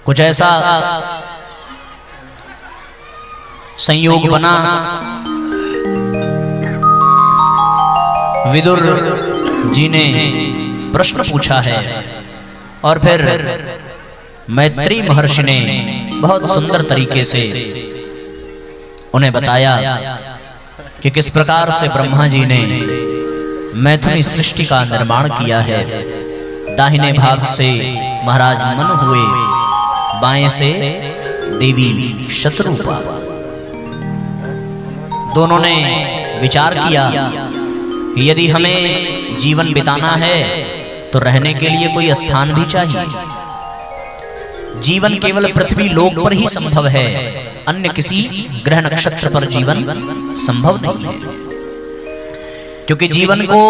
कुछ ऐसा संयोग बना, विदुर जी ने प्रश्न पूछा है और फिर मैत्री महर्षि ने बहुत सुंदर तरीके से उन्हें बताया कि किस प्रकार से ब्रह्मा जी ने मैथुनी सृष्टि का निर्माण किया है। दाहिने भाग से महाराज मनु हुए, बाएं से देवी शत्रुपा। दोनों ने विचार किया कि यदि हमें जीवन बिताना है तो रहने के लिए कोई स्थान भी चाहिए। जीवन केवल पृथ्वी लोक पर ही संभव है, अन्य किसी ग्रह नक्षत्र पर जीवन संभव नहीं है। क्योंकि जीवन को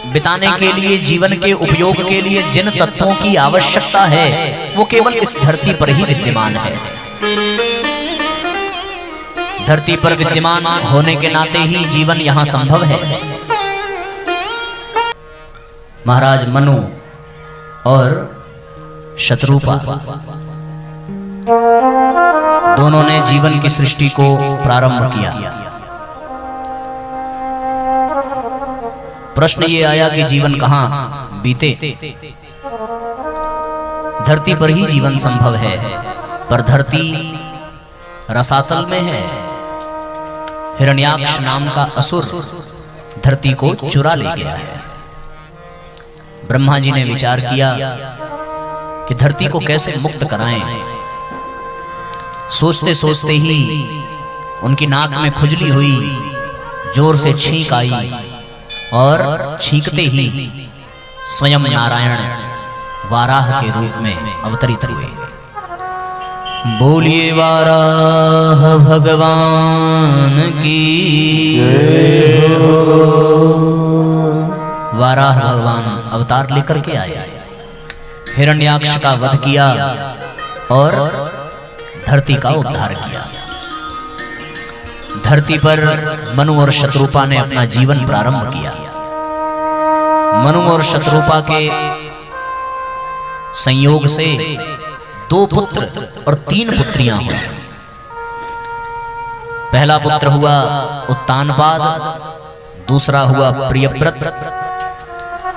बिताने के लिए, जीवन के उपयोग के लिए जिन तत्वों की आवश्यकता है वो केवल इस धरती पर ही विद्यमान है। धरती पर विद्यमान होने के नाते ही जीवन यहां संभव है। महाराज मनु और शत्रुपा दोनों ने जीवन की सृष्टि को प्रारंभ किया। प्रश्न ये आया कि जीवन कहां बीते। धरती पर ही जीवन संभव है, पर धरती रसातल में है। हिरण्याक्ष नाम का असुर धरती को चुरा ले गया है। ब्रह्मा जी ने विचार किया कि धरती को कैसे मुक्त कराएं। सोचते सोचते ही उनकी नाक में खुजली हुई, जोर से छींक आई और छींकते ही स्वयं नारायण वाराह के रूप में अवतरित हुए। बोलिए वाराह भगवान की। वाराह भगवान अवतार लेकर के आए, हिरण्याक्ष का वध किया और धरती का उद्धार किया। धरती पर मनु और शत्रुपा ने अपना जीवन प्रारंभ किया। मनु और शत्रुपा के संयोग से 2 पुत्र और 3 पुत्रियां हुई। पहला पुत्र हुआ उत्तानपाद, दूसरा हुआ प्रियव्रत,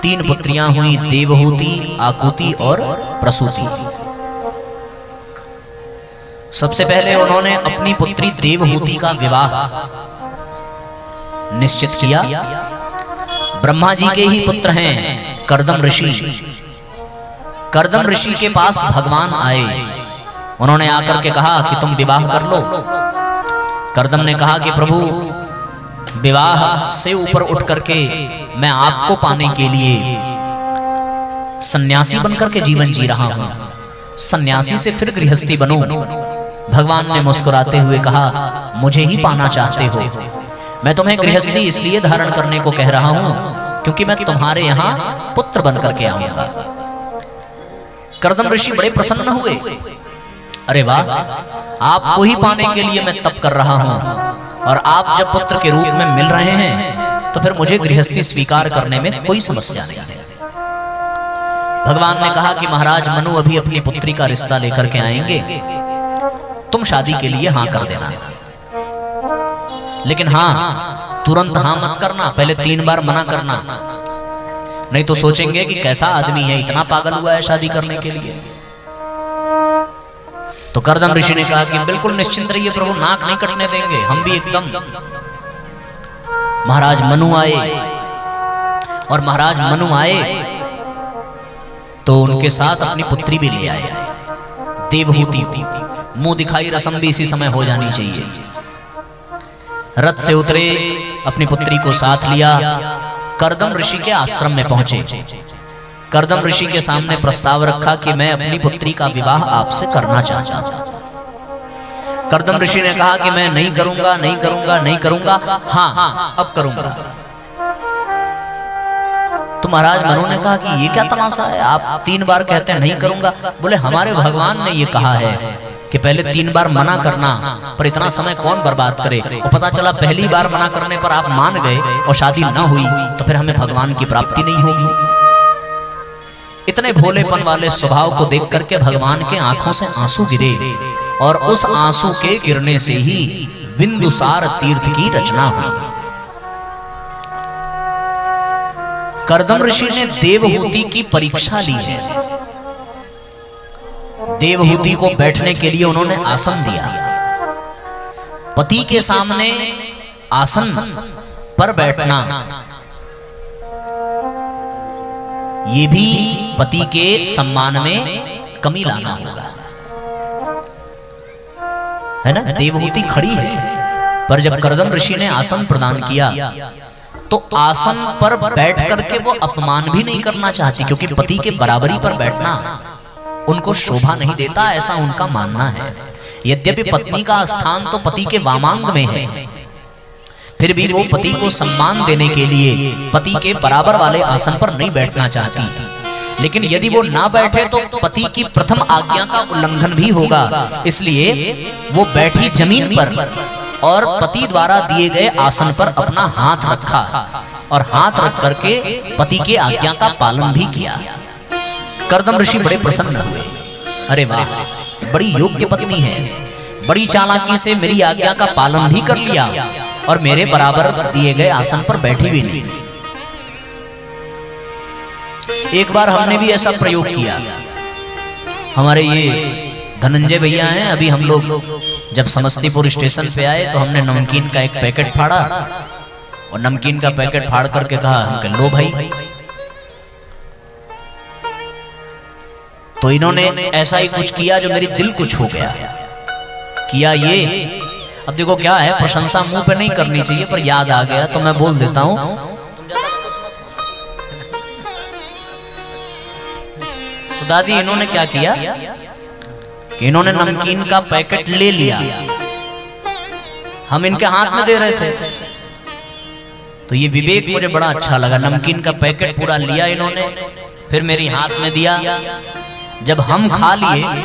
3 पुत्रियां हुई देवहूति, आकुति और प्रसूति। सबसे पहले उन्होंने अपनी पुत्री देवहूति का विवाह निश्चित किया। ब्रह्मा जी के ही पुत्र हैं कर्दम ऋषि। कर्दम ऋषि के पास भगवान आए। उन्होंने आकर के कहा कि तुम विवाह कर लो। कर्दम ने कहा कि प्रभु, विवाह से ऊपर उठ करके मैं आपको पाने के लिए सन्यासी बनकर के जीवन जी रहा हूं। सन्यासी से फिर गृहस्थी बनूं। भगवान ने मुस्कुराते हुए कहा, मुझे ही पाना चाहते हो। मैं तुम्हें गृहस्थी इसलिए धारण करने को कह रहा हूं क्योंकि मैं तुम्हारे यहां पुत्र बनकर के आऊंगा। कर्दम ऋषि बड़े प्रसन्न हुए। अरे वाह, आपको ही पाने के लिए मैं तप कर रहा हूं और आप जब पुत्र के रूप में मिल रहे हैं तो फिर मुझे गृहस्थी स्वीकार करने में कोई समस्या नहीं है। भगवान ने कहा कि महाराज मनु अभी अपनी पुत्री का रिश्ता लेकर के आएंगे, तुम शादी के लिए हां कर देना। लेकिन हां, तुरंत हां मत करना, पहले 3 बार मना करना, नहीं तो सोचेंगे कि कैसा आदमी है, इतना पागल हुआ है शादी करने के लिए। तो कर्दम ऋषि ने कहा कि बिल्कुल निश्चिंत रहिए प्रभु, नाक नहीं कटने देंगे, हम भी एकदम। महाराज मनु आए और महाराज मनु आए तो उनके साथ अपनी पुत्री भी ले आए, देवहूति को। मुंह दिखाई रस्म भी इसी समय हो जानी चाहिए। रथ से उतरे, अपनी पुत्री को साथ लिया, कर्दम ऋषि के आश्रम में पहुंचे। कर्दम ऋषि के सामने प्रस्ताव रखा कि मैं अपनी पुत्री का विवाह आपसे करना चाहता हूं। कर्दम ऋषि ने कहा कि मैं नहीं करूंगा, नहीं करूंगा, नहीं करूंगा, हाँ अब करूंगा। तो महाराज मनु ने कहा कि ये क्या तमाशा है, आप 3 बार कहते हैं नहीं करूंगा। बोले हमारे भगवान ने ये कहा है कि पहले 3 बार मना करना, पर इतना समय कौन बर्बाद करे। और पता चला पहली बार मना करने पर आप मान गए और शादी ना हुई तो फिर हमें भगवान की प्राप्ति नहीं होगी। इतने भोलेपन वाले स्वभाव को देख करके भगवान के आंखों से आंसू गिरे और उस आंसू के गिरने से ही बिंदुसार तीर्थ की रचना हुई। कर्दम ऋषि ने देवहूति की परीक्षा ली है। देवहूति को बैठने के लिए उन्होंने आसन दिया। पति के सामने आसन पर बैठना ये भी पति के सम्मान में कमी लाना होगा, है ना। देवहूति खड़ी है, पर जब कर्दम ऋषि ने आसन प्रदान किया तो आसन पर बैठ करके वो अपमान भी नहीं करना चाहती, क्योंकि पति के बराबरी पर बैठना उनको शोभा नहीं देता, ऐसा उनका मानना है। यद्यपि पत्नी का स्थान तो पति के वामांग में है, फिर भी वो पति को सम्मान देने के लिए पति के बराबर वाले आसन पर नहीं बैठना चाहती। लेकिन यदि वो ना बैठे तो पति की प्रथम आज्ञा का उल्लंघन भी होगा, इसलिए वो बैठी जमीन पर और पति द्वारा दिए गए आसन पर अपना हाथ रखा और हाथ रख करके पति के आज्ञा का पालन भी किया। कर्दम ऋषि बड़े प्रसन्न हुए। अरे वाह, बड़ी योग्य पत्नी है, बड़ी चालाकी से मेरी आज्ञा का पालन भी कर लिया और मेरे बराबर दिए गए आसन पर बैठी भी नहीं। एक बार हमने भी ऐसा प्रयोग किया। हमारे ये धनंजय भैया हैं, अभी हम लोग जब समस्तीपुर स्टेशन पे आए तो हमने नमकीन का एक पैकेट फाड़ा और नमकीन का पैकेट फाड़ करके कहा, हम लो भाई। तो इन्होंने ऐसा ही कुछ किया जो मेरी दिल को छू गया। किया ये, अब देखो क्या है, प्रशंसा मुंह पे नहीं करनी चाहिए पर याद आ गया तो मैं बोल देता हूं। तो दादी इन्होंने क्या किया कि इन्होंने नमकीन का पैकेट ले लिया, हम इनके हाथ में दे रहे थे, तो ये विवेक मुझे बड़ा अच्छा लगा। नमकीन का पैकेट पूरा लिया इन्होंने, फिर मेरी हाथ में दिया। जब हम खा लिए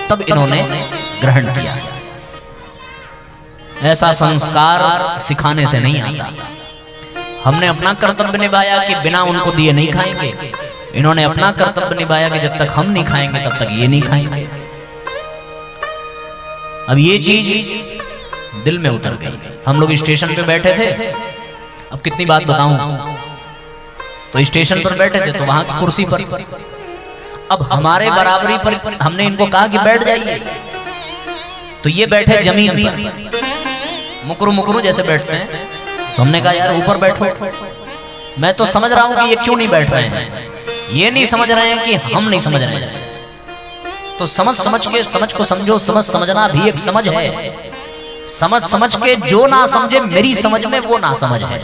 तब इन्होंने ग्रहण किया। ऐसा संस्कार सिखाने से नहीं आता। हमने अपना कर्तव्य निभाया कि बिना उनको दिए नहीं खाएंगे, इन्होंने अपना कर्तव्य निभाया कि जब तक हम नहीं खाएंगे तब तक ये नहीं खाएंगे। अब ये चीज दिल में उतर गई। हम लोग स्टेशन पे बैठे थे, अब कितनी बात बताऊं, तो स्टेशन पर बैठे थे तो वहां की कुर्सी पर, अब हमारे बराबरी पर हमने इनको कहा कि बैठ जाइए, तो ये बैठे जमीन पर, मुकरू मुकरू जैसे बैठते हैं। तो हमने कहा यार ऊपर बैठो। मैं तो समझ रहा हूं कि ये क्यों नहीं बैठ रहे हैं, ये नहीं समझ रहे हैं कि हम नहीं समझ रहे हैं। तो समझ के समझ को समझो, समझना भी एक समझ है। समझ के जो ना समझे मेरी समझ में वो ना समझ है।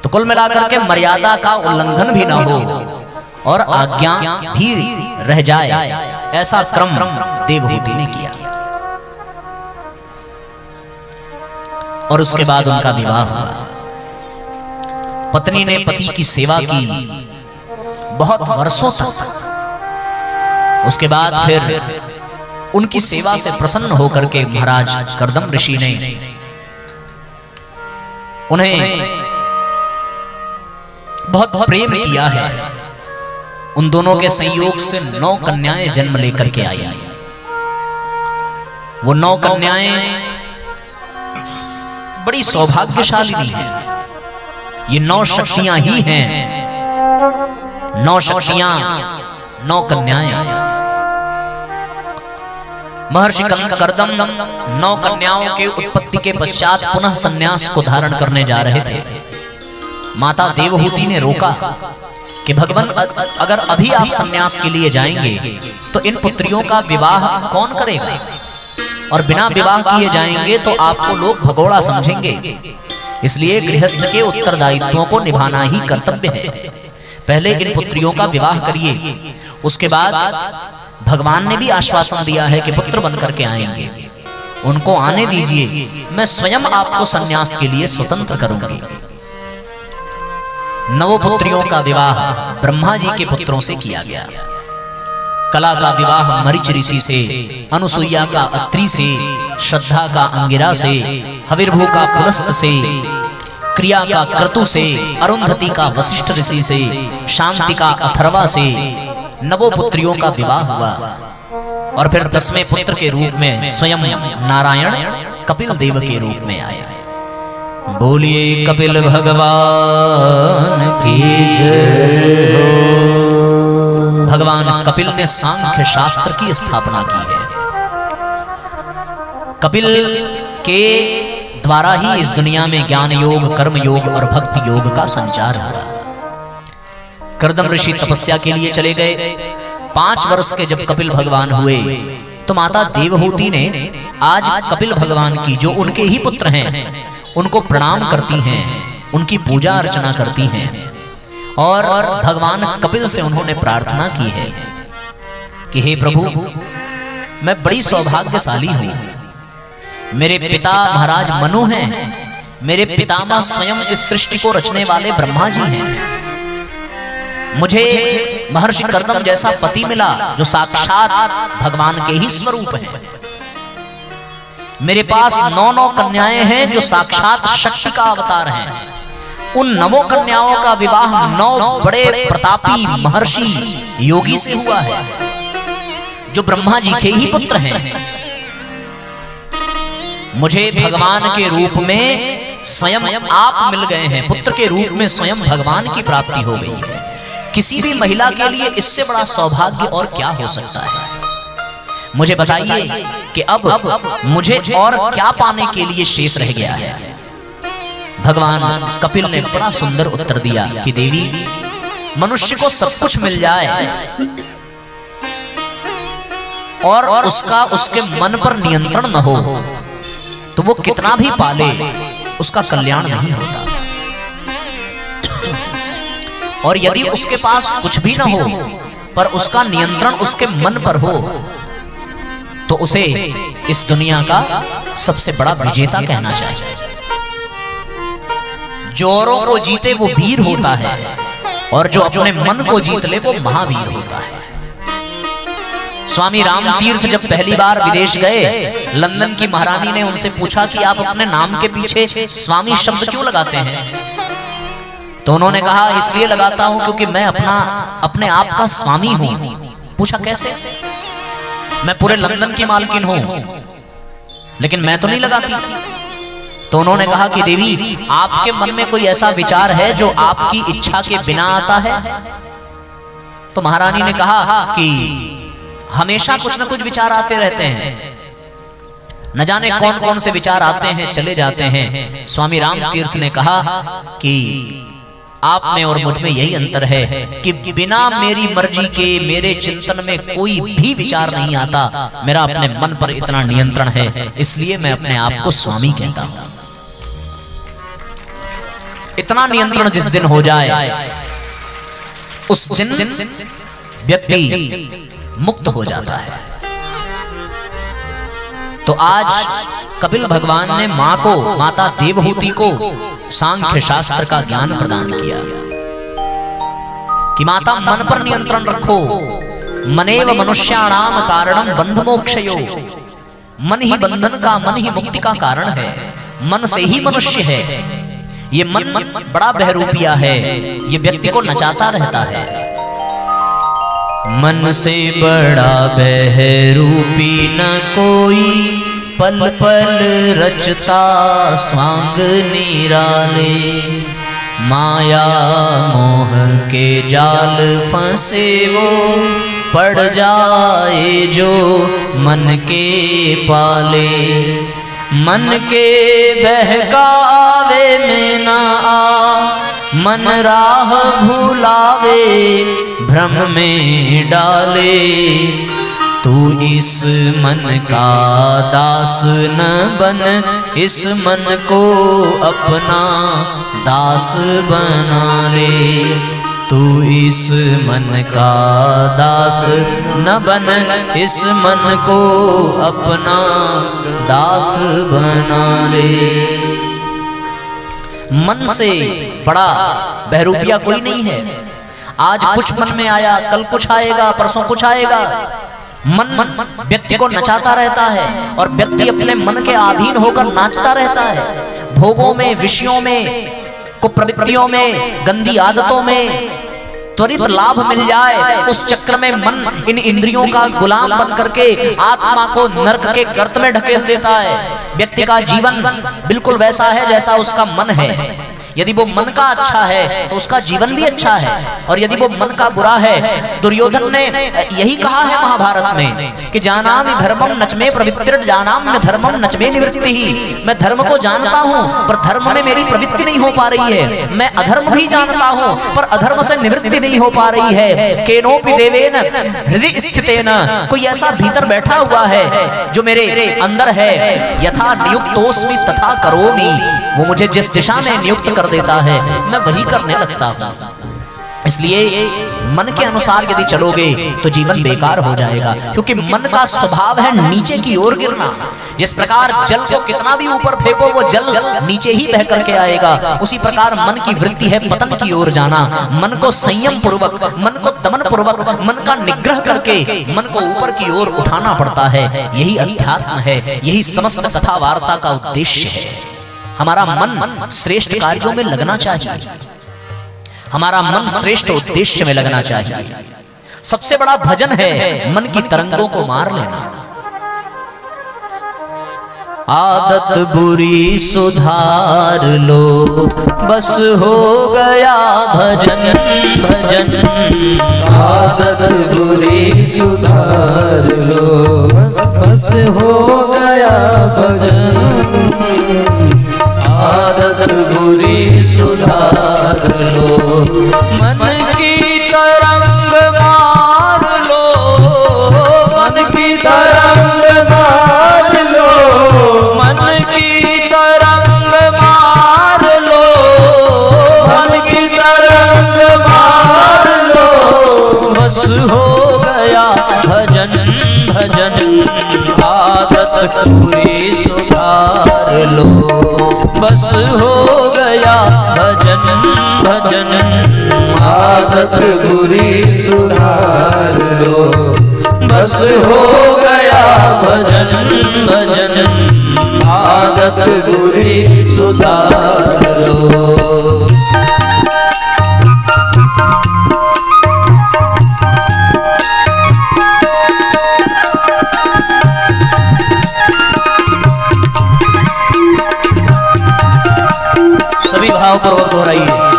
तो कुल मिलाकर के मर्यादा का उल्लंघन भी ना हो और आज्ञा भी रह जाए, ऐसा क्रम देवहूति ने किया। और उसके बाद उनका विवाह हुआ। पत्नी ने पति की सेवा की बहुत वर्षों तक। उसके बाद फिर उनकी सेवा से प्रसन्न होकर के महाराज कर्दम ऋषि ने उन्हें बहुत प्रेम किया है। उन दोनों के संयोग से 9 कन्याएं जन्म लेकर के आई। वो 9 कन्याएं बड़ी सौभाग्यशालिनी हैं। ये 9 शक्तियां ही हैं, 9 शक्तियां, 9 कन्याएं। महर्षि कर्दम 9 कन्याओं के उत्पत्ति के पश्चात पुनः संन्यास को धारण करने जा रहे थे। माता देवहूति ने रोका कि भगवान अगर अभी आप संन्यास के लिए जाएंगे तो इन पुत्रियों का विवाह कौन करेगा, और बिना विवाह किए जाएंगे तो आपको लोग भगोड़ा समझेंगे। इसलिए गृहस्थ के उत्तरदायित्वों को निभाना ही कर्तव्य है। पहले इन पुत्रियों का विवाह करिए, उसके बाद भगवान ने भी आश्वासन दिया है कि पुत्र बनकर के आएंगे, उनको आने दीजिए, मैं स्वयं आपको संन्यास के लिए स्वतंत्र करूंगी। 9 पुत्रियों का विवाह ब्रह्मा जी के पुत्रों से किया गया। कला का विवाह मरीच ऋषि से, अनुसुईया का अत्रि से, श्रद्धा का अंगिरा से, हविर्भू का पुलस्त से, क्रिया का क्रतु से, अरुंधति का वशिष्ठ ऋषि से, शांति का अथर्वा से नवों पुत्रियों का विवाह हुआ। और फिर 10वें पुत्र के रूप में स्वयं नारायण कपिल देव के रूप में आए। बोलिए कपिल भगवान की जय हो। भगवान कपिल ने सांख्य शास्त्र की स्थापना की है। कपिल के द्वारा ही इस दुनिया में ज्ञान योग, कर्म योग और भक्ति योग का संचार हुआ। कर्दम ऋषि तपस्या के लिए चले गए। 5 वर्ष के जब कपिल भगवान हुए तो माता देवहूति ने आज कपिल भगवान की, जो उनके ही पुत्र हैं, उनको प्रणाम करती हैं, उनकी पूजा अर्चना करती हैं। और भगवान कपिल से उन्होंने प्रार्थना की है कि हे प्रभु, मैं बड़ी सौभाग्यशाली हूं। मेरे पिता महाराज मनु हैं, मेरे पितामह स्वयं इस सृष्टि को रचने वाले ब्रह्मा जी हैं। मुझे महर्षि कर्दम जैसा पति मिला जो साक्षात भगवान के ही स्वरूप है। मेरे पास 9 कन्याएं हैं जो साक्षात शक्ति का अवतार हैं। उन 9 कन्याओं का विवाह 9 बड़े प्रतापी महर्षि योगी से हुआ है जो ब्रह्मा जी के ही पुत्र हैं। मुझे भगवान के रूप में स्वयं आप मिल गए हैं, पुत्र के रूप में स्वयं भगवान की प्राप्ति हो गई है। किसी भी महिला के लिए इससे बड़ा सौभाग्य और क्या हो सकता है? मुझे बताइए कि अब मुझे और क्या पाने के लिए शेष रह गया है? भगवान कपिल ने बड़ा सुंदर उत्तर दिया कि देवी, मनुष्य को सब कुछ मिल जाए और उसका उसके मन पर नियंत्रण न हो तो वो कितना भी पाले उसका कल्याण नहीं होता। और यदि उसके पास कुछ भी न हो पर उसका नियंत्रण उसके मन पर हो तो उसे इस दुनिया का सबसे बड़ा विजेता कहना चाहिए। जो औरों को जीते वो वीर होता है और जो अपने मन को जीत ले वो महावीर होता है। स्वामी राम तीर्थ जब पहली बार विदेश गए, लंदन की महारानी ने उनसे पूछा कि आप अपने नाम के पीछे स्वामी शब्द क्यों लगाते हैं? तो उन्होंने कहा, इसलिए लगाता हूं क्योंकि मैं अपने आप का स्वामी हूं। पूछा कैसे? मैं पूरे लंदन की मालकिन हूं लेकिन मैं तो नहीं लगाती। तो उन्होंने कहा कि देवी, आपके मन में कोई ऐसा विचार है जो आपकी इच्छा के बिना आता है? तो महारानी ने कहा कि हमेशा कुछ न कुछ विचार आते रहते हैं, न जाने कौन कौन से विचार आते हैं चले जाते हैं। स्वामी राम तीर्थ ने कहा कि आप में और मुझ में यही अंतर है कि बिना मेरी मर्जी के मेरे चिंतन में कोई भी विचार नहीं आता। मेरा अपने मन पर इतना नियंत्रण है, इसलिए मैं अपने आप को स्वामी कहता हूं। इतना नियंत्रण जिस दिन हो जाए उस दिन व्यक्ति मुक्त हो जाता है। तो आज कपिल भगवान ने माता देवहूति को सांख्य शास्त्र का ज्ञान प्रदान किया कि माता, मन पर नियंत्रण रखो। मनेव मनुष्याणाम कारणम बंध मोक्षयो। मन ही बंधन का, मन ही मुक्ति का कारण है। मन से ही मनुष्य है। ये मन बड़ा बहरूपिया है, ये व्यक्ति को नचाता रहता है। मन से बड़ा बहरूपी न कोई, पल पल रचता सांग निराले। माया मोह के जाल फंसे वो, पड़ जाए जो मन के पाले। मन के बहकावे में ना आ, मन राह भुलावे भ्रम में डाले। तू इस मन का दास न बन, इस मन को अपना दास बना ले। तू इस मन का दास न बन, इस मन को अपना दास बना ले। मन से बड़ा बहरूपिया कोई नहीं है। आज कुछ मन में आया, कल कुछ आएगा, परसों कुछ आएगा। मन व्यक्ति को नचाता रहता है और व्यक्ति अपने मन के अधीन होकर नाचता रहता है। भोगों में, विषयों में कुप्रवृत्तियों में, गंदी आदतों में त्वरित लाभ मिल जाए, उस चक्र में मन इन इंद्रियों का गुलाम बन करके आत्मा को नरक के गर्त में ढकेल देता है। व्यक्ति का जीवन बिल्कुल वैसा है जैसा उसका मन है। यदि वो मन का अच्छा है तो उसका जीवन भी अच्छा है, और यदि वो मन का बुरा है, दुर्योधन ने यही कहा है महाभारत में कि जानामि धर्मम नचमे प्रवृत्तिर् जानाम्य धर्मम नचमे निवृत्ति ही। मैं धर्म को जानता हूँ पर धर्म में मेरी प्रवृत्ति नहीं हो पा रही है। मैं अधर्म भी जानता हूँ पर अधर्म से निवृत्ति नहीं हो पा रही है। केनोपि देवेन हृदय स्थितेन, कोई ऐसा भीतर बैठा हुआ है जो मेरे अंदर है। यथा नियुक्तोस्मि तथा करोमि, वो मुझे जिस दिशा में नियुक्त कर देता है मैं वही करने लगता हूं। इसलिए मन के अनुसार यदि चलोगे तो जीवन बेकार हो जाएगा, क्योंकि मन का स्वभाव है नीचे की ओर गिरना। जिस प्रकार जल को कितना भी ऊपर फेंको वो जल नीचे ही बह करके आएगा, उसी प्रकार मन की वृत्ति है पतन की ओर जाना। मन को संयम पूर्वक, मन को दमन पूर्वक, मन का निग्रह करके मन को ऊपर की ओर उठाना पड़ता है। यही अध्यात्म है, यही समस्त कथा वार्ता का उद्देश्य है। हमारा मन श्रेष्ठ कार्यों में लगना चाहिए, हमारा मन श्रेष्ठ उद्देश्य में लगना चाहिए। सबसे बड़ा भजन है मन की तरंगों को मार लेना। आदत बुरी सुधार लो, बस हो गया भजन भजन। आदत बुरी सुधार लो, बस हो गया भजन। आदत बुरी सुधार लो, मन की तरंग मार लो, मन की तरंग मार लो, मन की तरंग मार लो, मन की तरंग मार लो, बस हो गया भजन भजन। आदत बुरी सुधार लो, बस हो गया भजन भजन। आदत बुरी सुधार लो, बस हो गया भजन भजन। आदत बुरी सुधार लो। सभी भावपूर्वक हो रही है।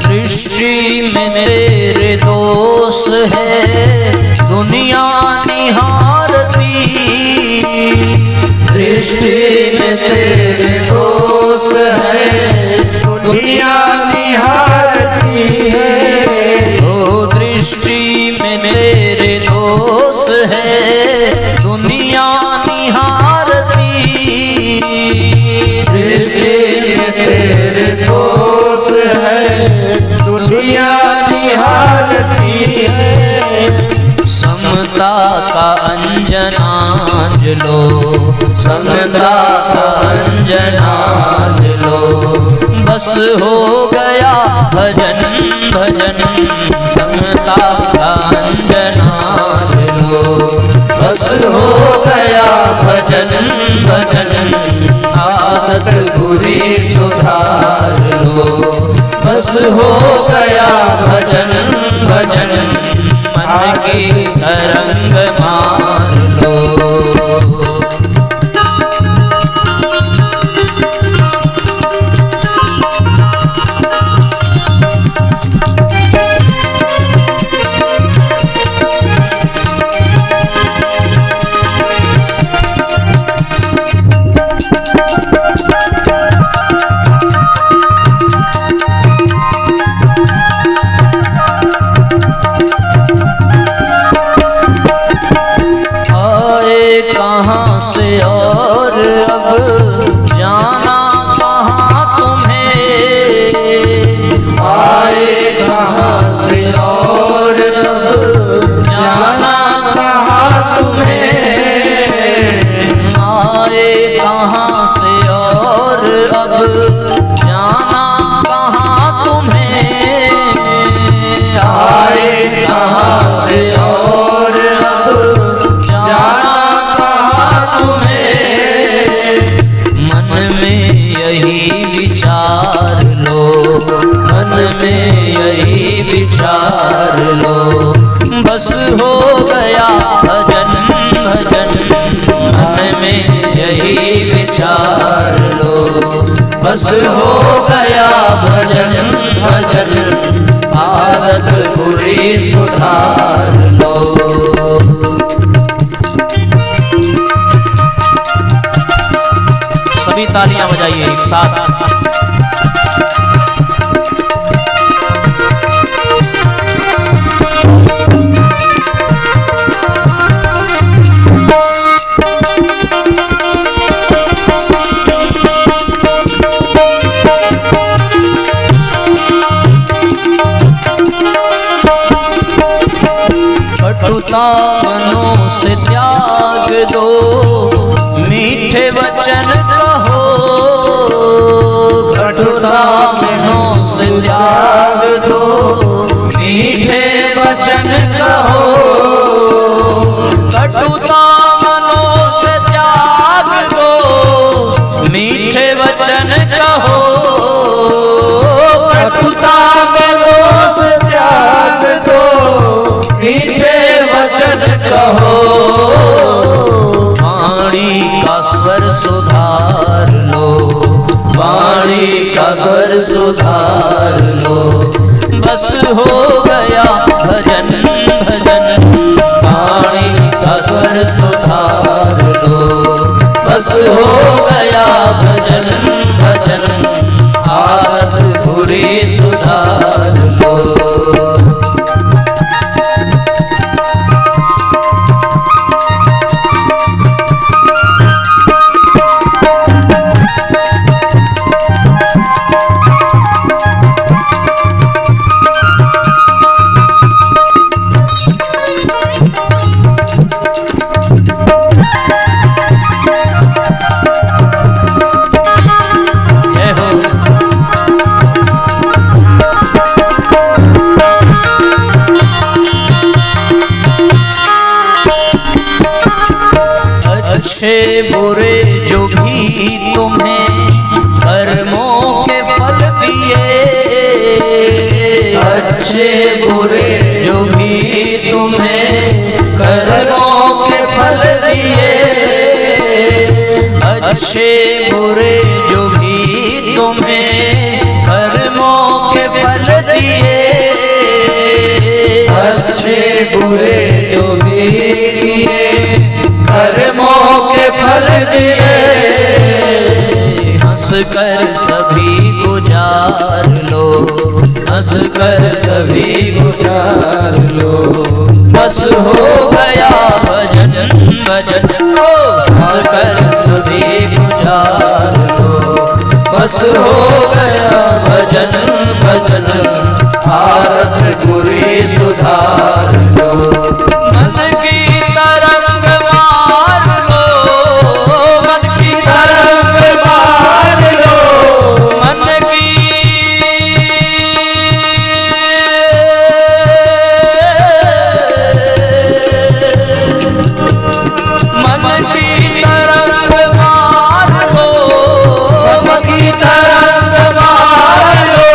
दृष्टि में तेरे दोष है दुनिया निहारती, दृष्टि में तेरे दोष है दुनिया निहारती है। ओ दृष्टि में तेरे दोष है दुनिया निहारती, दृष्टि में तेरे दोष है दुनिया निहारती है। समता का अंजनाज लो, समता का अंजनाज लो, बस हो गया भजन भजन। समता का अंजनाज लो, बस हो गया भजन भजन। आदत बुरी सुधार लो, बस हो गया भजन भजन। मन की तरंग मार लो। कहाँ से और अब जाना कहाँ तुम्हें, आए कहाँ से और अब जाना कहाँ तुम्हें, आए कहाँ से और अब जाना कहाँ तुम्हें। बस हो गया भजन भजन, मन में यही विचार लो। बस हो गया भजन भजन, आदत बुरी सुधार लो। सभी तालियां बजाइए एक साथ। कटुता मनों से त्याग दो, मीठे वचन कहो। कटुता मनों से त्याग दो, मीठे वचन कहो। कटुता मनों से त्याग दो, मीठे वचन कहो। कटुता मनों से त्याग दो, मीठे वचन कहो। वाणी का स्वर सुधार लो, वाणी का स्वर सुधार लो। बस हो गया भजन भजन, वाणी का स्वर सुधार लो। बस हो गया भजन भजन, आदत बुरी सुधार लो। अच्छे बुरे जो भी तुम्हें कर्मों के फल दिए, अच्छे बुरे जो भी तुम्हें कर्मों के फल दिए। अच्छे बुरे जो भी तुम्हें कर्मों के फल दिए। अच्छे बुरे जो भी दिए, कर्मों के फल दिए। हंस कर सभी गुजार लो, हंस कर सभी गुजार लो। बस हो गया भजन भजन, हंस कर सभी गुजार लो। बस हो गया भजन भजन, आदत बुरी सुधार लो। मन की तरंग मार लो, मन की तरंग मार लो। मन की मन की तरंग मार लो, मन की तरंग मार लो।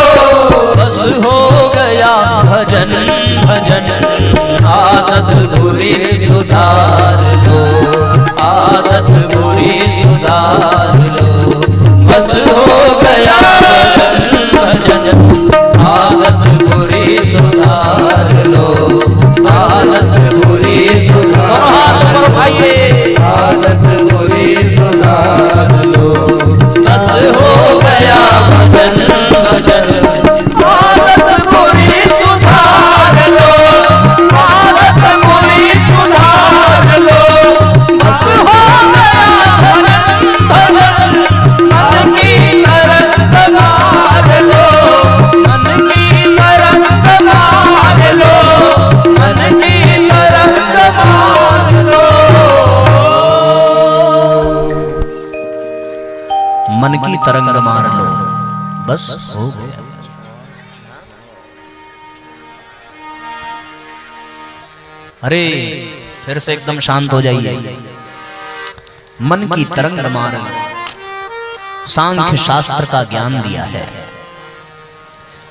बस हो गया भजन भजन, आदत बुरी सुधार लो, आदत बुरी सुधार लो। बस हो गया भजन भजन, आदत बुरी सुधार लो, आदत बुरी सुधार लो। आदत बुरी सुधार लो। बस हो गया भजन भजन, आदत बुरी सुधार लो, आदत बुरी सुधार लो। बस हो गया भजन भजन, मन की तरंग मार लो, मन की तरंग मार लो, मन की तरंग मार लो। मन की तरंग मार लो, बस हो गया। अरे फिर से एकदम शांत हो जाइए। मन की तरंग मार लो, सांख्य शास्त्र का ज्ञान दिया है।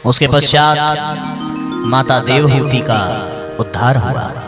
उसके पश्चात माता देवहूति का उद्धार हुआ।